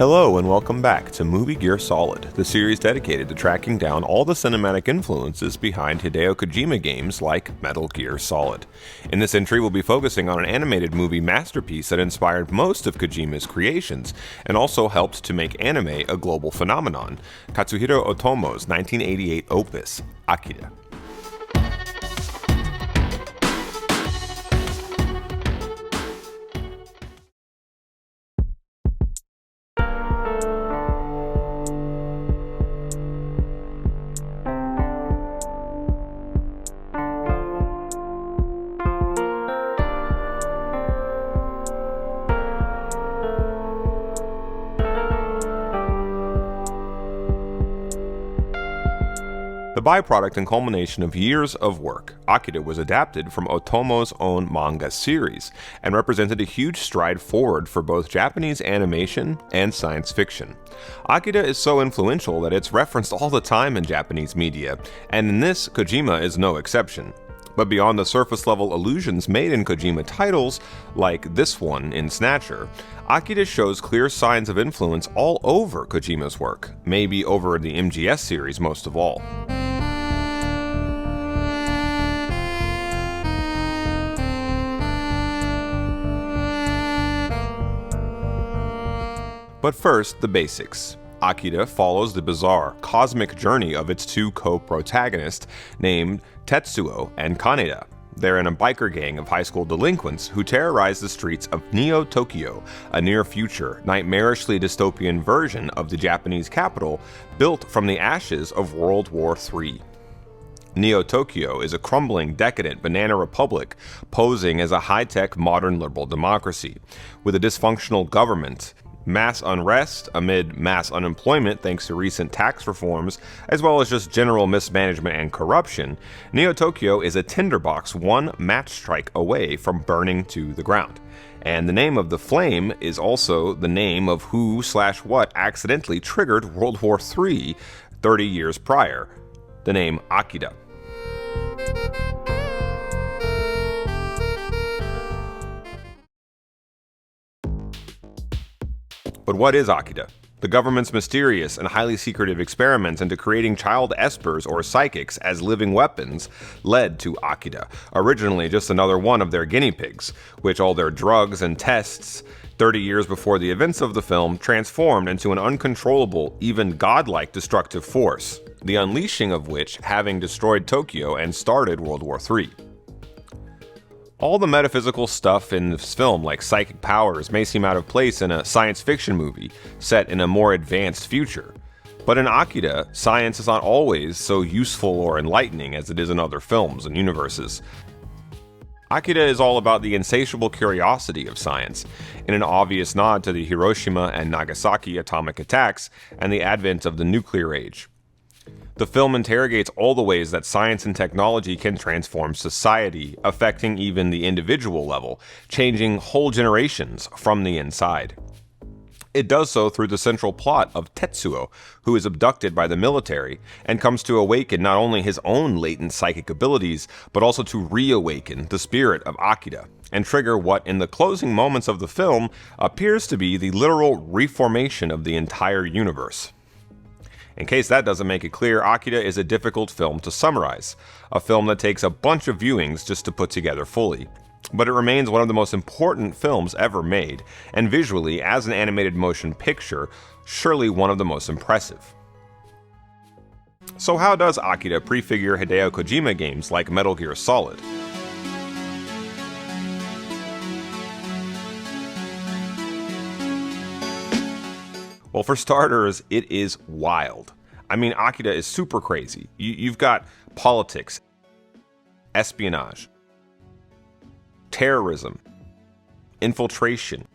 Hello and welcome back to Movie Gear Solid, the series dedicated to tracking down all the cinematic influences behind Hideo Kojima games like Metal Gear Solid. In this entry, we'll be focusing on an animated movie masterpiece that inspired most of Kojima's creations, and also helped to make anime a global phenomenon, Katsuhiro Otomo's 1988 opus, Akida. The byproduct and culmination of years of work, Akida was adapted from Otomo's own manga series, and represented a huge stride forward for both Japanese animation and science fiction. Akida is so influential that it's referenced all the time in Japanese media, and in this, Kojima is no exception. But beyond the surface-level allusions made in Kojima titles, like this one in Snatcher, Akida shows clear signs of influence all over Kojima's work, maybe over the MGS series most of all. But first, the basics. Akida follows the bizarre, cosmic journey of its two co-protagonists, named Tetsuo and Kaneda. They're in a biker gang of high school delinquents who terrorize the streets of Neo Tokyo, a near-future, nightmarishly dystopian version of the Japanese capital built from the ashes of World War III. Neo Tokyo is a crumbling, decadent banana republic posing as a high-tech, modern liberal democracy, with a dysfunctional government, mass unrest amid mass unemployment thanks to recent tax reforms, as well as just general mismanagement and corruption. Neo Tokyo is a tinderbox one match strike away from burning to the ground. And the name of the flame is also the name of who/what accidentally triggered World War III 30 years prior, the name Akida. But what is Akida? The government's mysterious and highly secretive experiments into creating child espers or psychics as living weapons led to Akida, originally just another one of their guinea pigs, which all their drugs and tests 30 years before the events of the film transformed into an uncontrollable, even godlike destructive force, the unleashing of which having destroyed Tokyo and started World War III. All the metaphysical stuff in this film, like psychic powers, may seem out of place in a science fiction movie set in a more advanced future. But in Akida, science is not always so useful or enlightening as it is in other films and universes. Akida is all about the insatiable curiosity of science, in an obvious nod to the Hiroshima and Nagasaki atomic attacks and the advent of the nuclear age. The film interrogates all the ways that science and technology can transform society, affecting even the individual level, changing whole generations from the inside. It does so through the central plot of Tetsuo, who is abducted by the military and comes to awaken not only his own latent psychic abilities, but also to reawaken the spirit of Akida, and trigger what in the closing moments of the film appears to be the literal reformation of the entire universe. In case that doesn't make it clear, Akida is a difficult film to summarize, a film that takes a bunch of viewings just to put together fully. But it remains one of the most important films ever made, and visually, as an animated motion picture, surely one of the most impressive. So how does Akida prefigure Hideo Kojima games like Metal Gear Solid? Well, for starters, it is wild. I mean, Akida is super crazy. You've got politics, espionage, terrorism, infiltration,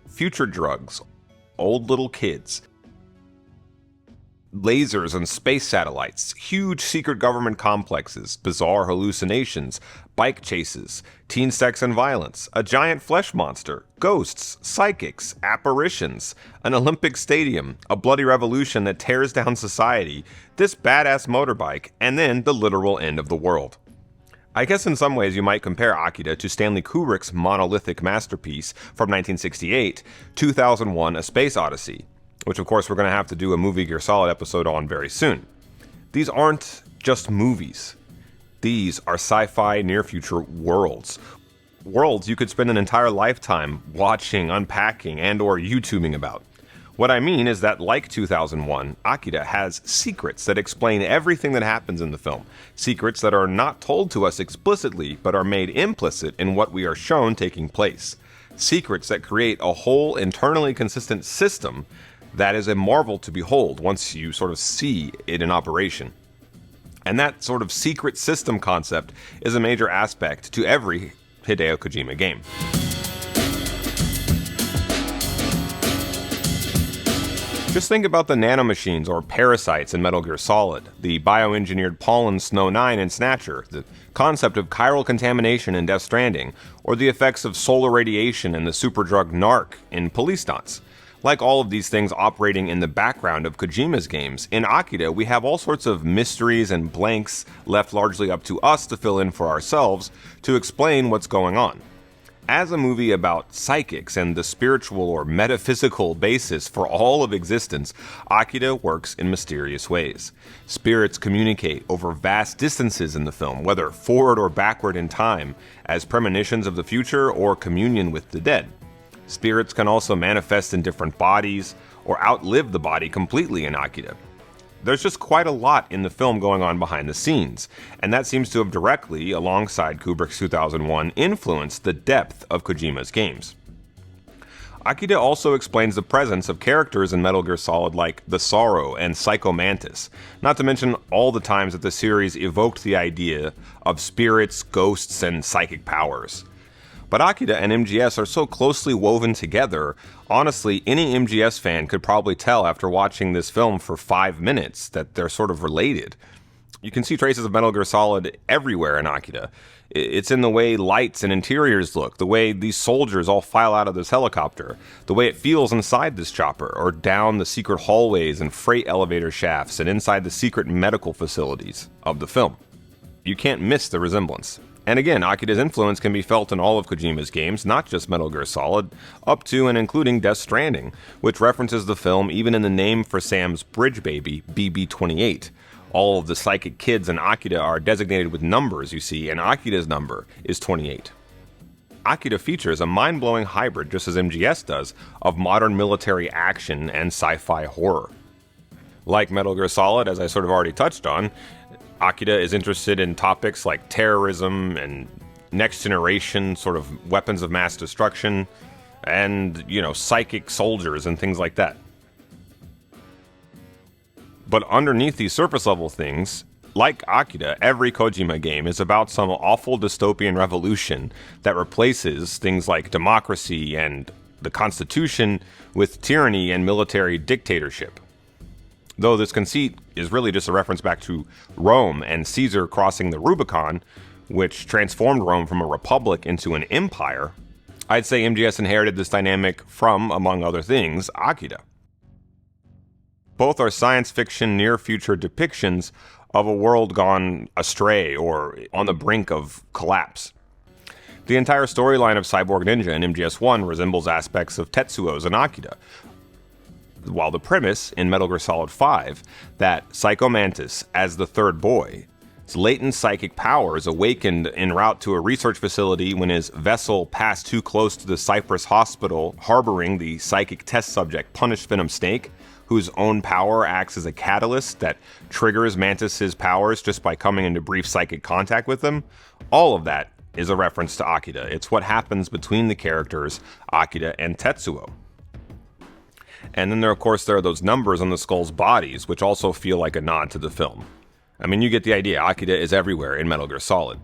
future drugs, old little kids, lasers and space satellites, huge secret government complexes, bizarre hallucinations, bike chases, teen sex and violence, a giant flesh monster, ghosts, psychics, apparitions, an Olympic stadium, a bloody revolution that tears down society, this badass motorbike, and then the literal end of the world. I guess in some ways you might compare Akira to Stanley Kubrick's monolithic masterpiece from 1968, 2001: A Space Odyssey, which of course we're going to have to do a Movie Gear Solid episode on very soon. These aren't just movies. These are sci-fi near-future worlds. Worlds you could spend an entire lifetime watching, unpacking, and or YouTubing about. What I mean is that, like 2001, Akira has secrets that explain everything that happens in the film. Secrets that are not told to us explicitly, but are made implicit in what we are shown taking place. Secrets that create a whole internally consistent system that is a marvel to behold once you sort of see it in operation. And that sort of secret system concept is a major aspect to every Hideo Kojima game. Just think about the nanomachines or parasites in Metal Gear Solid, the bioengineered pollen Snow 9 in Snatcher, the concept of chiral contamination in Death Stranding, or the effects of solar radiation and the superdrug Narc in Police Stunts. Like all of these things operating in the background of Kojima's games, in Akira we have all sorts of mysteries and blanks left largely up to us to fill in for ourselves to explain what's going on. As a movie about psychics and the spiritual or metaphysical basis for all of existence, Akira works in mysterious ways. Spirits communicate over vast distances in the film, whether forward or backward in time, as premonitions of the future or communion with the dead. Spirits can also manifest in different bodies or outlive the body completely in Akira. There's just quite a lot in the film going on behind the scenes, and that seems to have directly, alongside Kubrick's 2001, influenced the depth of Kojima's games. Akira also explains the presence of characters in Metal Gear Solid like the Sorrow and Psycho Mantis, not to mention all the times that the series evoked the idea of spirits, ghosts, and psychic powers. But Akira and MGS are so closely woven together, honestly, any MGS fan could probably tell after watching this film for 5 minutes that they're sort of related. You can see traces of Metal Gear Solid everywhere in Akira. It's in the way lights and interiors look, the way these soldiers all file out of this helicopter, the way it feels inside this chopper, or down the secret hallways and freight elevator shafts and inside the secret medical facilities of the film. You can't miss the resemblance. And again, Akira's influence can be felt in all of Kojima's games, not just Metal Gear Solid, up to and including Death Stranding, which references the film even in the name for Sam's bridge baby, BB-28. All of the psychic kids in Akira are designated with numbers, you see, and Akira's number is 28. Akira features a mind-blowing hybrid, just as MGS does, of modern military action and sci-fi horror. Like Metal Gear Solid, as I sort of already touched on, Akira is interested in topics like terrorism and next generation sort of weapons of mass destruction and, psychic soldiers and things like that. But underneath these surface level things, like Akira, every Kojima game is about some awful dystopian revolution that replaces things like democracy and the Constitution with tyranny and military dictatorship. Though this conceit is really just a reference back to Rome and Caesar crossing the Rubicon, which transformed Rome from a republic into an empire, I'd say MGS inherited this dynamic from, among other things, Akira. Both are science fiction near-future depictions of a world gone astray or on the brink of collapse. The entire storyline of Cyborg Ninja in MGS1 resembles aspects of Tetsuo's in Akira, while the premise in Metal Gear Solid 5, that Psycho Mantis, as the third boy, his latent psychic powers awakened en route to a research facility when his vessel passed too close to the Cyprus hospital harboring the psychic test subject Punished Venom Snake, whose own power acts as a catalyst that triggers Mantis's powers just by coming into brief psychic contact with them. All of that is a reference to Akira. It's what happens between the characters Akira and Tetsuo. And then there are those numbers on the skull's bodies, which also feel like a nod to the film. I mean, you get the idea. Akira is everywhere in Metal Gear Solid.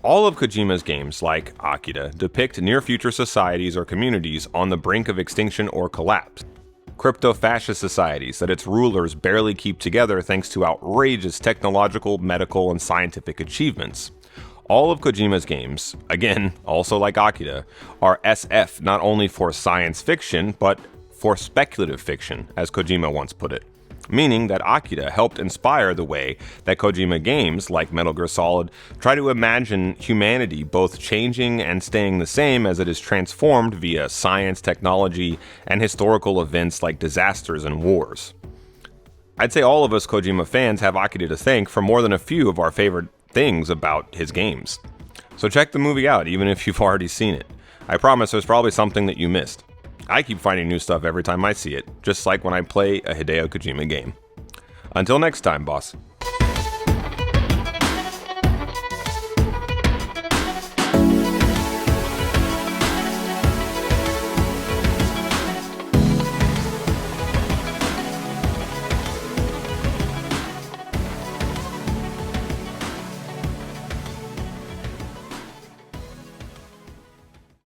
All of Kojima's games, like Akira, depict near-future societies or communities on the brink of extinction or collapse. Crypto-fascist societies that its rulers barely keep together thanks to outrageous technological, medical, and scientific achievements. All of Kojima's games, again, also like Akira, are SF not only for science fiction, but for speculative fiction, as Kojima once put it. meaning that Akida helped inspire the way that Kojima games, like Metal Gear Solid, try to imagine humanity both changing and staying the same as it is transformed via science, technology, and historical events like disasters and wars. I'd say all of us Kojima fans have Akida to thank for more than a few of our favorite things about his games. So check the movie out, even if you've already seen it. I promise there's probably something that you missed. I keep finding new stuff every time I see it, just like when I play a Hideo Kojima game. Until next time, boss.